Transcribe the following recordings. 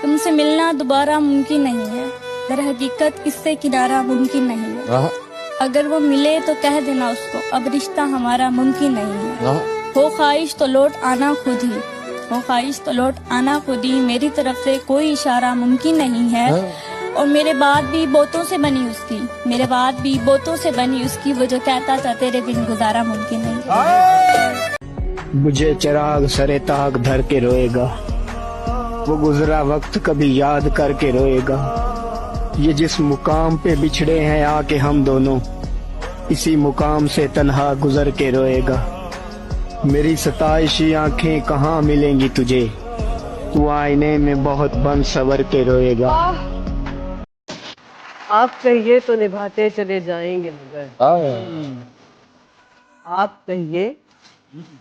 तुमसे मिलना दोबारा मुमकिन नहीं है, दर हकीकत इससे किनारा मुमकिन नहीं है। अगर वो मिले तो कह देना उसको, अब रिश्ता हमारा मुमकिन नहीं है। हो ख्वाहिश तो लौट आना खुद ही, हो ख्वाहिश तो लौट आना खुद ही, मेरी तरफ से कोई इशारा मुमकिन नहीं है। और मेरे बाद भी बोतों से बनी उसकी, मेरे बाद भी बोतों से बनी उसकी, वो जो कहता था तेरे बिन गुजारा मुमकिन नहीं है। मुझे चिराग सरे ताक धर के रोएगा, वो गुजरा वक्त कभी याद करके रोएगा। ये जिस मुकाम पे बिछड़े हैं आके हम दोनों, इसी मुकाम से तन्हा गुजर के रोएगा। मेरी सताइशी आंखें कहाँ मिलेंगी तुझे, तू आईने में बहुत बन सवर के रोएगा। आप कहिए तो निभाते चले जाएंगे मगर, आप कहिए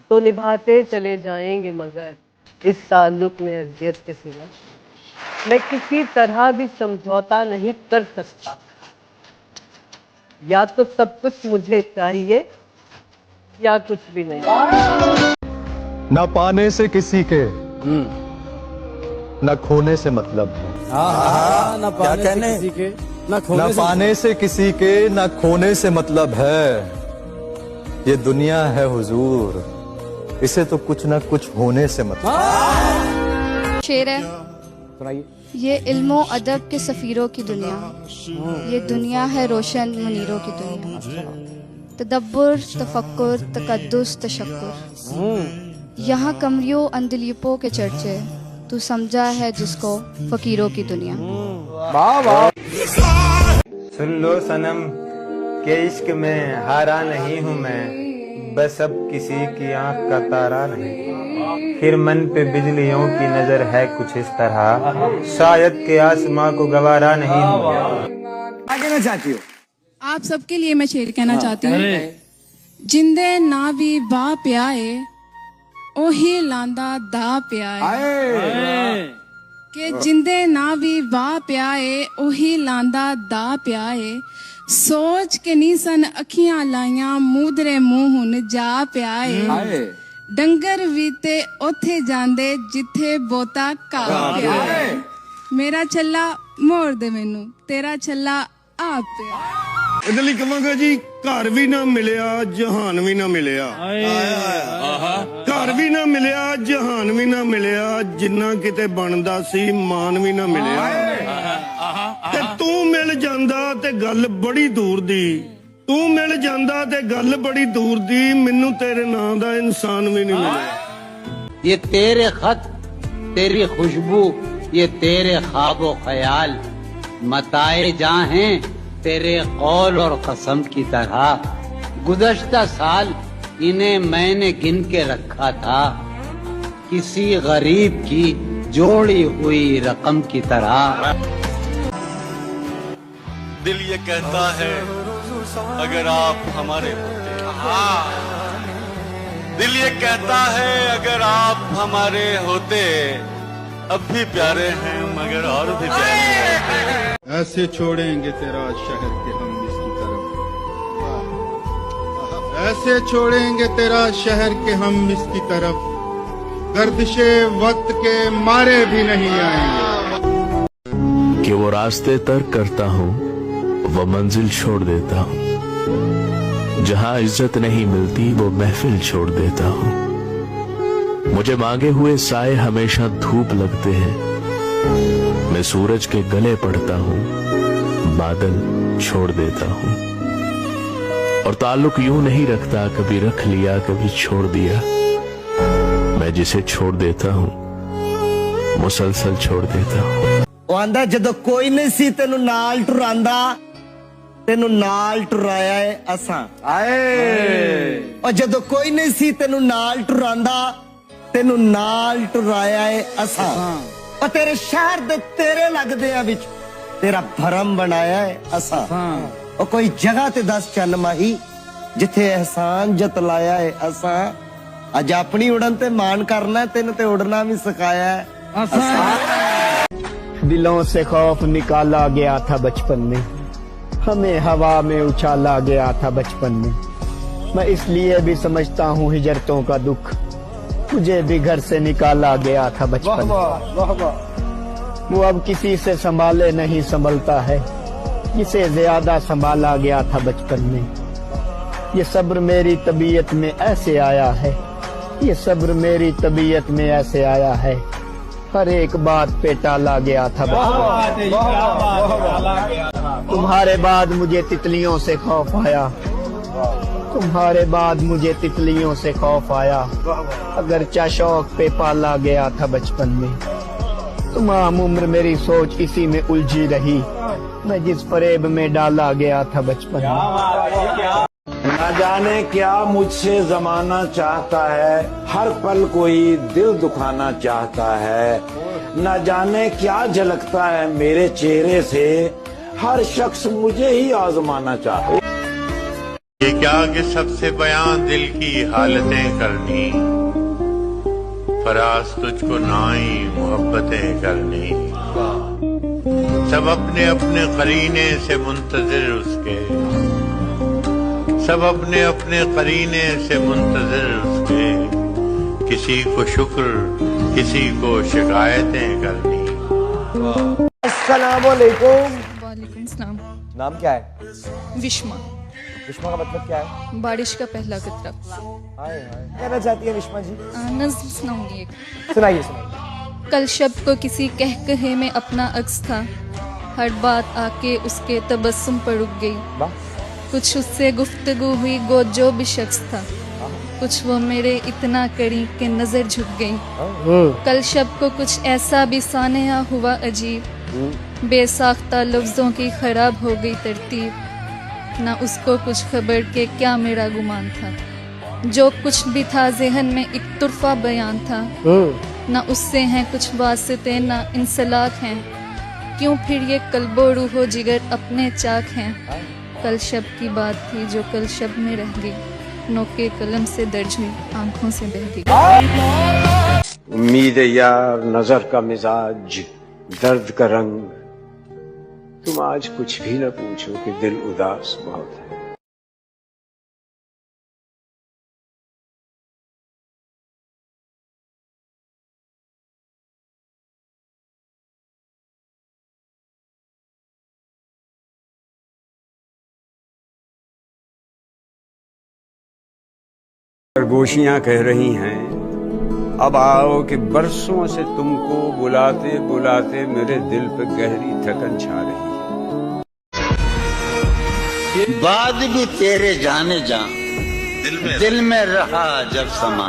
तो निभाते चले जाएंगे मगर, इस ताल्लुक में अज़ियत के सिवा मैं किसी तरह भी समझौता नहीं कर सकता। या तो सब कुछ मुझे चाहिए या कुछ भी नहीं। न पाने से किसी के न खोने से मतलब है। न पाने से किसी के न पाने से किसी के न खोने से मतलब है। ये दुनिया है हुजूर, इसे तो कुछ न कुछ होने से मतलब। शेर है, ये इल्मो अदब के सफीरों की दुनिया, ये दुनिया है रोशन मुनीरों की दुनिया। तदब्बुर तफक्कुर तकद्दुस तशक्कुर, यहाँ कमरियों अंदलियों के चर्चे, तू समझा है जिसको फकीरों की दुनिया। सुन लो सनम के इश्क में हारा नहीं हूँ मैं, बस अब किसी की आंख का तारा नहीं। फिर मन पे बिजलियों की नजर है कुछ इस तरह, शायद के आसमां को गवारा नहीं हूँ। क्या कहना चाहती हो? आप सबके लिए मैं शेर कहना चाहती हूँ। जिंदे ना भी बा प्याए, ओही लांदा दा प्याए। के जिंदे ना भी बा प्याए, ओही लांदा दा प्याए। सोच के नी सन अखियां लाइया, मूदरे मुंह हुन जा प्याए। डंगर भी ते ओथे जांदे जिथे बोता का प्याए। मेरा छल्ला मोड़ दे मैनू, तेरा छल्ला आप प्याए। ਇਹਦੇ ਲਈ ਕਹਾਂਗਾ ਜੀ, ਘਰ ਵੀ ਨਾ ਮਿਲਿਆ ਜਹਾਨ ਵੀ ਨਾ ਮਿਲਿਆ, ਘਰ ਵੀ ਨਾ ਮਿਲਿਆ ਜਹਾਨ ਵੀ ਨਾ ਮਿਲਿਆ, ਜਿੰਨਾ ਕਿਤੇ ਬਣਦਾ ਸੀ ਮਾਨ ਵੀ ਨਾ ਮਿਲਿਆ। ਤੇ ਤੂੰ ਮਿਲ ਜਾਂਦਾ ਤੇ ਗੱਲ ਬੜੀ ਦੂਰ ਦੀ, ਤੂੰ ਮਿਲ ਜਾਂਦਾ ਤੇ ਗੱਲ ਬੜੀ ਦੂਰ ਦੀ, ਮੈਨੂੰ ਤੇਰੇ ਨਾਂ ਦਾ ਇਨਸਾਨ ਵੀ ਨਹੀਂ ਮਿਲਿਆ। ये तेरे खत, तेरी खुशबू, ये तेरे ख्वाबो ख्याल, मताए जहाँ हैं तेरे कौल और कसम की तरह। गुज़श्ता साल इन्हें मैंने गिन के रखा था, किसी गरीब की जोड़ी हुई रकम की तरह। दिल ये कहता है अगर आप हमारे होते, दिल ये कहता है अगर आप हमारे होते, अब भी प्यारे हैं मगर और भी प्यारे होते। ऐसे छोड़ेंगे तेरा शहर के हम इसकी तरफ, ऐसे छोड़ेंगे तेरा शहर के हम इसकी तरफ, गर्दिशे वक्त के मारे भी नहीं आएंगे। कि वो रास्ते तर्क करता हूँ, वो मंजिल छोड़ देता हूँ, जहाँ इज्जत नहीं मिलती वो महफिल छोड़ देता हूँ। मुझे मांगे हुए साए हमेशा धूप लगते हैं, मैं सूरज के गले पड़ता हूँ, बादल छोड़ देता हूँ। और ताल्लुक यूं नहीं रखता, कभी रख लिया कभी छोड़ दिया, मैं जिसे छोड़ देता हूँ मुसलसल छोड़ देता हूँ। ਉਹ ਆਂਦਾ ਜਦੋਂ ਕੋਈ ਨਹੀਂ ਸੀ ਤੈਨੂੰ ਨਾਲ ਟੁਰਾਂਦਾ, ਤੈਨੂੰ ਨਾਲ ਟੁਰਾਇਆ ਏ ਅਸਾਂ। ਉਹ ਜਦੋਂ ਕੋਈ ਨਹੀਂ ਸੀ ਤੈਨੂੰ ਨਾਲ ਟੁਰਾਂਦਾ, ਤੈਨੂੰ ਨਾਲ ਟੁਰਾਇਆ ਏ ਅਸਾਂ। ਉਹ ਤੇਰੇ ਸ਼ਹਿਰ ਦੇ ਤੇਰੇ ਲੱਗਦੇ ਆ ਵਿੱਚ ਤੇਰਾ ਭਰਮ ਬਣਾਇਆ ਏ ਅਸਾਂ। ਉਹ ਕੋਈ ਜਗ੍ਹਾ ਤੇ ਦੱਸ ਚੰਨ ਮਾਹੀ ਜਿੱਥੇ ਅਹਿਸਾਨ ਜਤਲਾਇਆ ਏ ਅਸਾਂ। ਅੱਜ ਆਪਣੀ ਉੜਨ ਤੇ ਮਾਣ ਕਰਨਾ, ਤੈਨੂੰ ਤੇ ਉੜਨਾ ਵੀ ਸਿਖਾਇਆ ਏ ਅਸਾਂ। दिलों से खौफ निकाला गया था बचपन में, हमें हवा में उछाला गया था बचपन में। मैं इसलिए भी समझता हूँ हिजरतों का दुख, मुझे भी घर से निकाला गया था बचपन में। वो अब किसी से संभाले नहीं संभलता है, जिसे ज्यादा संभाला गया था बचपन में। ये सब्र मेरी तबीयत में ऐसे आया है, ये सब्र मेरी तबीयत में ऐसे आया है, हर एक बात पे टाला गया था बचपन में। तुम्हारे बाद मुझे तितलियों से खौफ आया, तुम्हारे बाद मुझे तितलियों से खौफ आया, अगरचा शौक पे पाला गया था बचपन में। तमाम उम्र मेरी सोच इसी में उलझी रही, मैं जिस फरेब में डाला गया था बचपन में। न जाने क्या मुझसे जमाना चाहता है, हर पल कोई दिल दुखाना चाहता है। न जाने क्या झलकता है मेरे चेहरे से, हर शख्स मुझे ही आजमाना चाहता है। ये क्या कि सबसे बयां दिल की हालतें करनी, फराज तुझको ना ही मोहब्बतें करनी। सब अपने अपने करीने से मुंतजिर उसके, सब अपने अपने करीने से मुंतजिर उसके, किसी को शुक्र किसी को शिकायतें करनी। अस्सलाम वालेकुम। वालेकुम सलाम। नाम क्या है? विश्मा। विश्मा का मतलब क्या है? बारिश का पहला कतरा। हाय हाय, कहना चाहती है विश्मा जी? नज़्म सुनाऊंगी एक। सुनाइए सुनाइए। कल शब को किसी कहकहे में अपना अक्स था, हर बात आके उसके तबस्सुम पर रुक गई। कुछ उससे गुफ्तगू हुई गो जो भी शख्स था, कुछ वो मेरे इतना करीब के नजर झुक गई। कल शब को कुछ ऐसा भी सानेया हुआ अजीब, बेसाख्ता लफ्जों की खराब हो गई तरतीब। ना उसको कुछ खबर के क्या मेरा गुमान था, जो कुछ भी था ज़हन में एक तुरफा बयान था। ना उससे हैं कुछ वास्ते ना इंसलाक हैं, क्यों फिर ये कल्बो रूहो जिगर अपने चाक हैं। कल शब की बात थी जो कल शब में रह गई, नोके कलम से दर्ज हुई आंखों से बह गई। उम्मीद यार, नजर का मिजाज, दर्द का रंग, तुम आज कुछ भी न पूछो कि दिल उदास बहुत है। खरगोशियां कह रही हैं, अब आओ कि बरसों से तुमको बुलाते बुलाते मेरे दिल पे गहरी थकन छा रही है। बाद भी तेरे जाने जा दिल में रहा जब समा,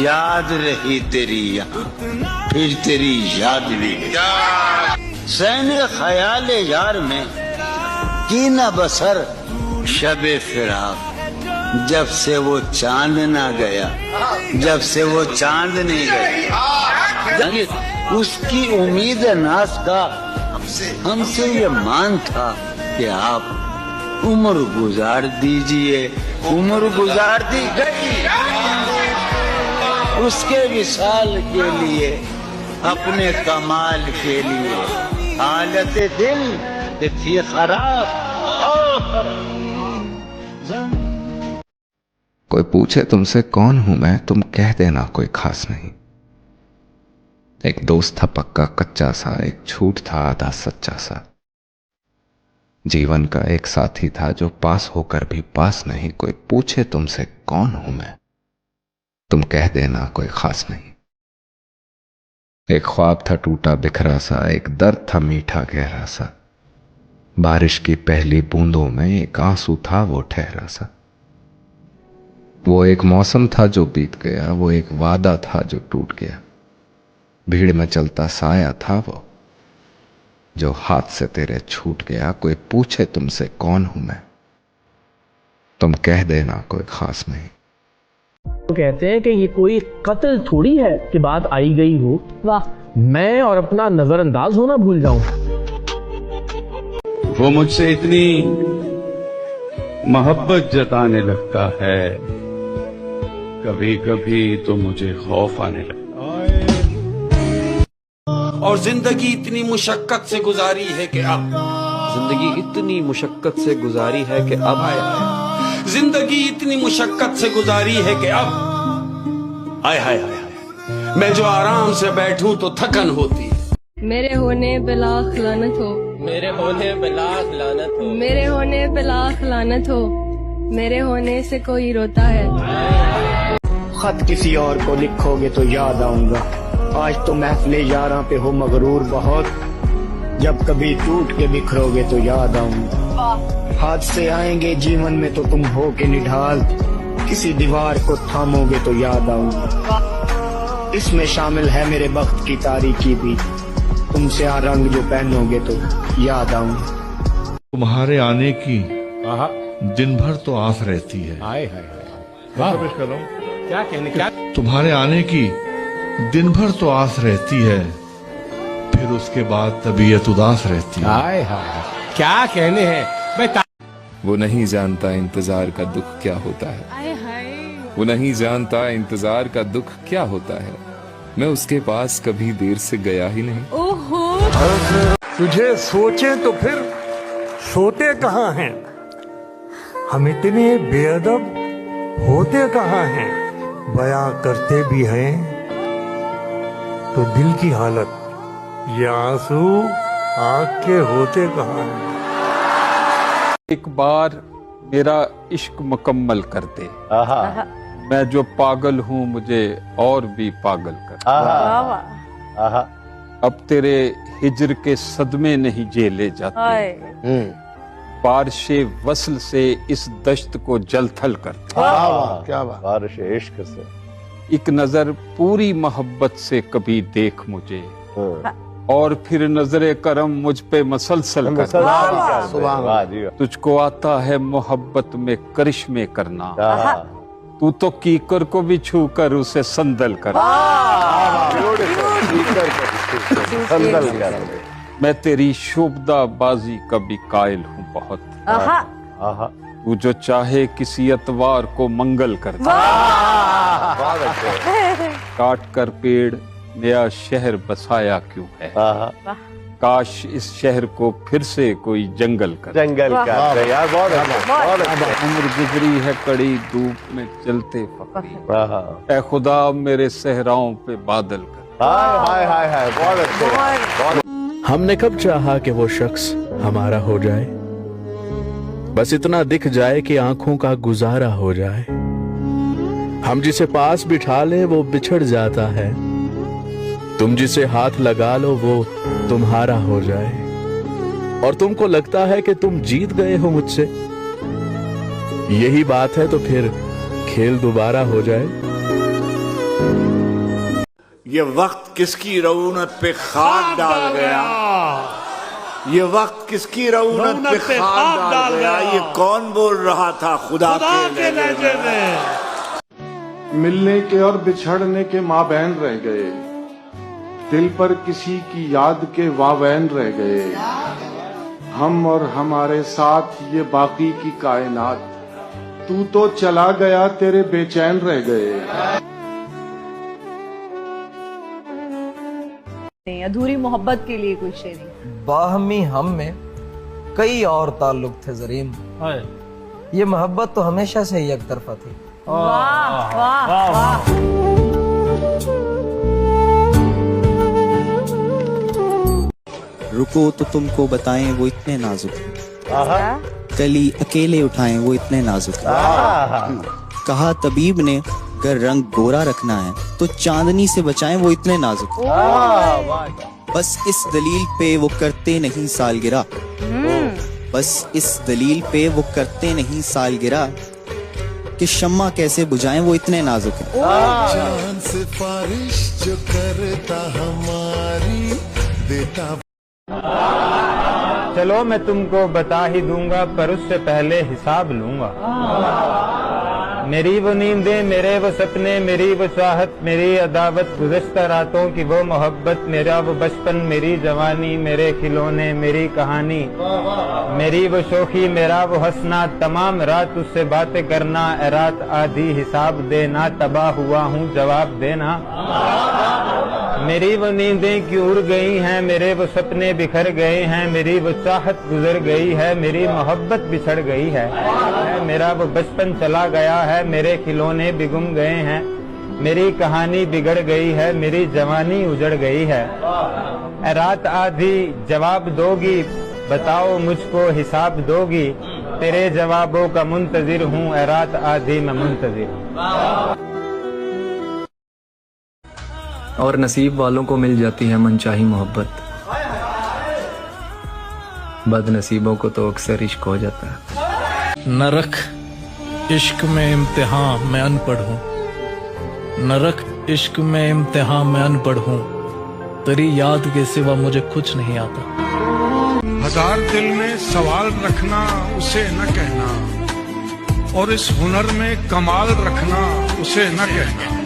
याद रही तेरी यहाँ फिर तेरी याद भी। सैने ख्याल यार में की न बसर शबे फिराक, जब से वो चांद ना गया, जब से वो चांद नहीं गया। उसकी उम्मीद नाज का हमसे ये मान था कि आप उम्र गुजार दीजिए, उम्र गुजार दी गई। उसके विशाल के लिए, अपने कमाल के लिए, हालत दिल थी खराब। कोई पूछे तुमसे कौन हूं मैं, तुम कह देना कोई खास नहीं। एक दोस्त था पक्का कच्चा सा, एक झूठ था आधा सच्चा सा। जीवन का एक साथी था जो पास होकर भी पास नहीं। कोई पूछे तुमसे कौन हूं मैं, तुम कह देना कोई खास नहीं। एक ख्वाब था टूटा बिखरा सा, एक दर्द था मीठा गहरा सा। बारिश की पहली बूंदों में एक आंसू था वो ठहरा सा। वो एक मौसम था जो बीत गया, वो एक वादा था जो टूट गया। भीड़ में चलता साया था वो, जो हाथ से तेरे छूट गया। कोई पूछे तुमसे कौन हूं मैं, तुम कह देना कोई खास नहीं। तो कहते हैं कि ये कोई कत्ल थोड़ी है कि बात आई गई हो, वाह, मैं और अपना नजरअंदाज होना भूल जाऊं। वो मुझसे इतनी मोहब्बत जताने लगता है, कभी कभी तो मुझे खौफ आने लगता है। और जिंदगी इतनी मुशक्कत से गुजारी है कि अब, जिंदगी इतनी मुशक्कत से गुजारी है कि अब आया। जिंदगी इतनी मुशक्कत से गुजारी है कि अब, आय हाय हाय हाय, मैं जो आराम से बैठूं तो थकन होती है। मेरे होने पे लाख लानत हो, मेरे होने पे लाख लानत हो, मेरे होने पे लाख लानत हो, मेरे होने से कोई रोता है। खत किसी और को लिखोगे तो याद आऊंगा, आज तो महफिले यारां पे हो मगरूर बहुत, जब कभी टूट के बिखरोगे तो याद आऊंगा। हादसे आएंगे जीवन में तो तुम हो के निढाल, किसी दीवार को थामोगे तो याद आऊंगा। इसमें शामिल है मेरे वक्त की तारीकी भी, तुमसे आ रंग जो पहनोगे तो याद आऊंगा। तुम्हारे आने की दिन भर तो आस रहती है। क्या कहने क्या तुम्हारे आने की दिन भर तो आस रहती है, फिर उसके बाद तबीयत उदास रहती है। क्या कहने हैं। वो नहीं जानता इंतजार का दुख क्या होता है, वो नहीं जानता इंतजार का दुख क्या होता है, मैं उसके पास कभी देर से गया ही नहीं। ओहो तुझे सोचे तो फिर सोते कहाँ हैं, हम इतने बेअदब होते कहाँ हैं, बयां करते भी हैं तो दिल की हालत, ये आंसू आँख के होते कहाँ हैं। एक बार मेरा इश्क मुकम्मल कर दे, मैं जो पागल हूँ मुझे और भी पागल कर। अब तेरे हिजर के सदमे नहीं झेले जाते, बारिशे वसल से इस दश्त को जलथल करते। क्या बात, बारिश इश्क से। एक नजर पूरी मोहब्बत से कभी देख मुझे, और फिर नजरे करम मुझ पे मसलसल कर। तुझको आता है मोहब्बत में करिश्मे करना, तू तो कीकर को भी छू कर उसे संदल कर। मैं तेरी शोभदा बाजी का भी कायल हूँ बहुत, तू जो चाहे किसी अतवार को मंगल कर दे। काट कर पेड़ नया शहर बसाया क्यों है, काश इस शहर को फिर से कोई जंगल कर यार। बहुत अच्छा। उम्र गुजरी है कड़ी धूप में चलते फकीर, ऐ खुदा मेरे सहराओं पे बादल कर। हाय हाय हाय, बहुत अच्छे। हमने कब चाहा कि वो शख्स हमारा हो जाए, बस इतना दिख जाए कि आंखों का गुजारा हो जाए। हम जिसे पास बिठा ले वो बिछड़ जाता है, तुम जिसे हाथ लगा लो वो तुम्हारा हो जाए, और तुमको लगता है कि तुम जीत गए हो मुझसे। यही बात है तो फिर खेल दोबारा हो जाए। ये वक्त किसकी रऊनत पे खाक डाल गया, ये वक्त किसकी रऊनत पे खाक डाल गया, ये कौन बोल रहा था खुदा के लहजे में। मिलने के और बिछड़ने के माबैन रह गए, दिल पर किसी की याद के वावैन रह गए, हम और हमारे साथ ये बाकी की कायनात, तू तो चला गया तेरे बेचैन रह गए। अधूरी मोहब्बत के लिए कोई शेरी। बाहमी हम में कई और ताल्लुक थे जरीम, ये मोहब्बत तो हमेशा से ही एक तरफा थी। वाह वाह वाह। रुको तो तुमको बताएं वो इतने नाजुक हैं, कली अकेले उठाएं वो इतने नाजुक हैं। कहा तबीब ने अगर रंग गोरा रखना है तो चांदनी से बचाएं वो इतने नाजुक हैं। बस इस दलील पे वो करते नहीं सालगिरह, बस इस दलील पे वो करते नहीं सालगिरह, कि शम्मा कैसे बुझाएं वो इतने नाजुक हैं। चांद सिफारिश जो करता हमारी देता। चलो मैं तुमको बता ही दूंगा पर उससे पहले हिसाब लूंगा। मेरी वो नींदें, मेरे वो सपने, मेरी वो चाहत, मेरी अदावत, गुज़श्ता रातों की वो मोहब्बत, मेरा वो बचपन, मेरी जवानी, मेरे खिलौने, मेरी कहानी, मेरी वो शोखी, मेरा वो हंसना, तमाम रात उससे बातें करना, ए रात आधी हिसाब देना, तबाह हुआ हूँ जवाब देना। मेरी वो नींदें क्यों उड़ गई हैं, मेरे वो सपने बिखर गए हैं, मेरी वो चाहत गुजर गई है, मेरी मोहब्बत बिछड़ गई है, मेरा वो बचपन चला गया है, मेरे खिलौने भी गुम गए हैं, मेरी कहानी बिगड़ गई है, मेरी जवानी उजड़ गई है। ए रात आधी जवाब दोगी, बताओ मुझको हिसाब दोगी। तेरे जवाबों का मुंतजिर हूँ, ए रात आधी मैं मुंतजिर हूँ। और नसीब वालों को मिल जाती है मनचाही मोहब्बत, बदनसीबों को तो अक्सर इश्क हो जाता है। न रख इश्क में इम्तिहान मैं अनपढ़ हूँ, न रख इश्क में इम्तिहान मैं अनपढ़ हूँ, तेरी याद के सिवा मुझे कुछ नहीं आता। हजार दिल में सवाल रखना उसे न कहना, और इस हुनर में कमाल रखना उसे न कहना।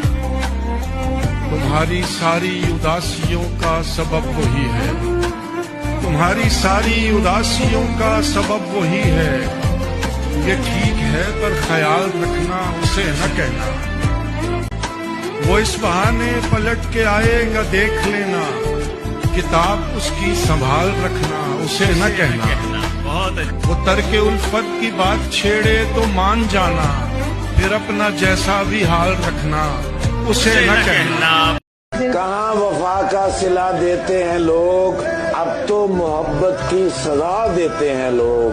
तुम्हारी सारी उदासियों का सबब वही है, तुम्हारी सारी उदासियों का सबब वही है। ये ठीक है पर ख्याल रखना उसे न कहना। वो इस बहाने पलट के आएगा देख लेना, किताब उसकी संभाल रखना उसे न कहना। वो तर्के उल्फत की बात छेड़े तो मान जाना, फिर अपना जैसा भी हाल रखना उसे न कहना। कहाँ वफा का सिला देते हैं लोग, अब तो मोहब्बत की सजा देते हैं लोग।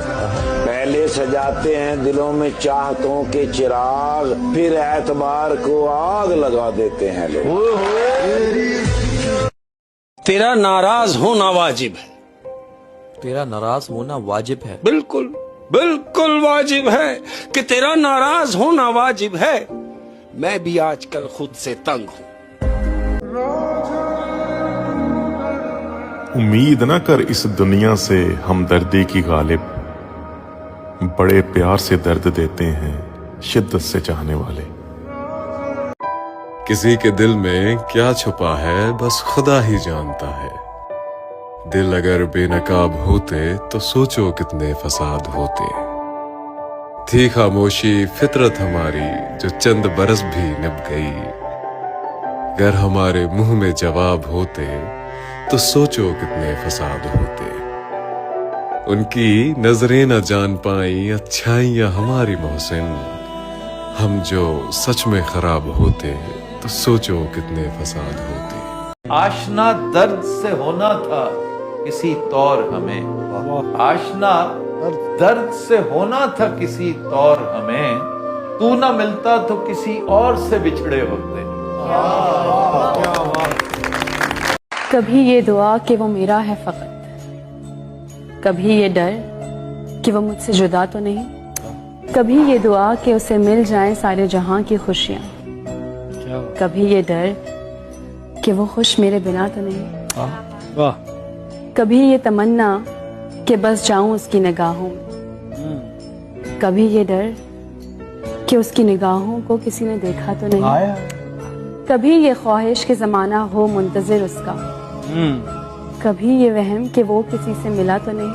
पहले सजाते हैं दिलों में चाहतों के चिराग, फिर एतबार को आग लगा देते हैं लोग। तेरा नाराज होना वाजिब है, तेरा नाराज होना वाजिब है। बिल्कुल बिल्कुल वाजिब है कि तेरा नाराज होना वाजिब है। मैं भी आजकल खुद से तंग हूँ। उम्मीद न कर इस दुनिया से हमदर्दी की गालिब, बड़े प्यार से दर्द देते हैं शिद्दत से चाहने वाले। किसी के दिल में क्या छुपा है बस खुदा ही जानता है। दिल अगर बेनकाब होते तो सोचो कितने फसाद होते। थी खामोशी फितरत हमारी जो चंद बरस भी निभ गई। अगर हमारे मुंह में जवाब होते तो सोचो कितने फसाद होते। उनकी नजरें न जान पाई अच्छाइयां हमारी मोहसिन। हम जो सच में खराब होते तो सोचो कितने फसाद होते। आशना दर्द से होना था किसी तौर हमें, आशना दर्द से होना था किसी तौर हमें। तू ना मिलता तो किसी और से बिछड़े होते। कभी ये दुआ कि वो मेरा है फकत, कभी ये डर कि वो मुझसे जुदा तो नहीं, कभी ये दुआ कि उसे मिल जाएं सारे जहां की खुशियां, कभी ये डर कि वो खुश मेरे बिना तो नहीं, कभी ये तमन्ना कि बस जाऊं उसकी निगाहों में, कभी ये डर कि उसकी निगाहों को किसी ने देखा तो नहीं, कभी ये ख्वाहिश कि जमाना हो मुंतजिर उसका, कभी ये वहम कि वो किसी से मिला तो नहीं,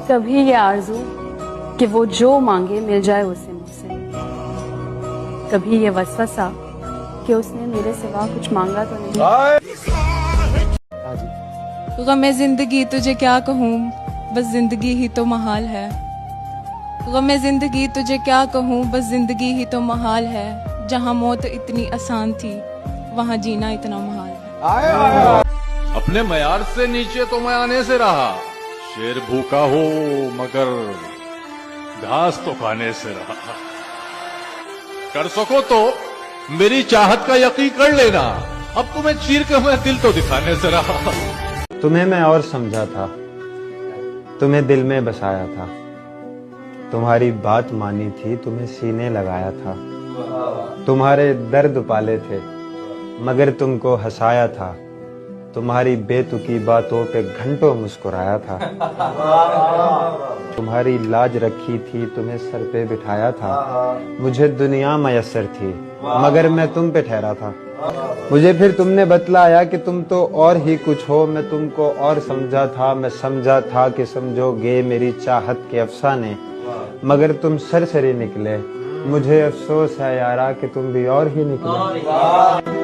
कभी ये आरज़ू कि वो जो मांगे मिल जाए उसे मुझसे, कभी ये वसवसा कि उसने मेरे सिवा कुछ मांगा तो नहीं। गमे जिंदगी तुझे क्या कहूँ, बस जिंदगी ही तो महाल है। गमे जिंदगी तुझे क्या कहूँ, बस जिंदगी ही तो महाल है। जहाँ मौत इतनी आसान थी वहाँ जीना इतना महाल है। अपने मयार से नीचे तो मैं आने से रहा। शेर भूखा हो मगर घास तो खाने से रहा। कर सको तो मेरी चाहत का यकीन कर लेना। अब तुम्हें चीर के मैं दिल तो दिखाने से रहा। तुम्हें मैं और समझा था, तुम्हें दिल में बसाया था, तुम्हारी बात मानी थी, तुम्हें सीने लगाया था, तुम्हारे दर्द पाले थे मगर तुमको हंसाया था, तुम्हारी बेतुकी बातों पे घंटों मुस्कुराया था, तुम्हारी लाज रखी थी, तुम्हें सर पे बिठाया था। मुझे दुनिया मयस्सर थी मगर मैं तुम पे ठहरा था। मुझे फिर तुमने बतलाया कि तुम तो और ही कुछ हो, मैं तुमको और समझा था। मैं समझा था कि समझोगे मेरी चाहत के अफसाने मगर तुम सरसरी निकले। मुझे अफसोस है यारा कि तुम भी और ही निकले।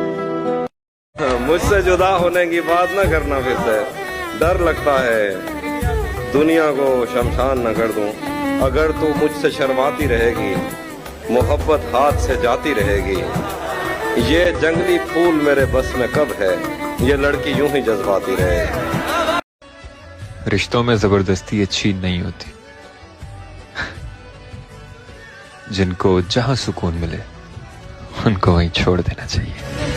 मुझसे जुदा होने की बात न करना फिर से। डर लगता है दुनिया को शमशान न कर दूं। अगर तू मुझसे शर्माती रहेगी मोहब्बत हाथ से जाती रहेगी। ये जंगली फूल मेरे बस में कब है, ये लड़की यूं ही जज्बाती रहे। रिश्तों में जबरदस्ती अच्छी नहीं होती। जिनको जहां सुकून मिले उनको वहीं छोड़ देना चाहिए।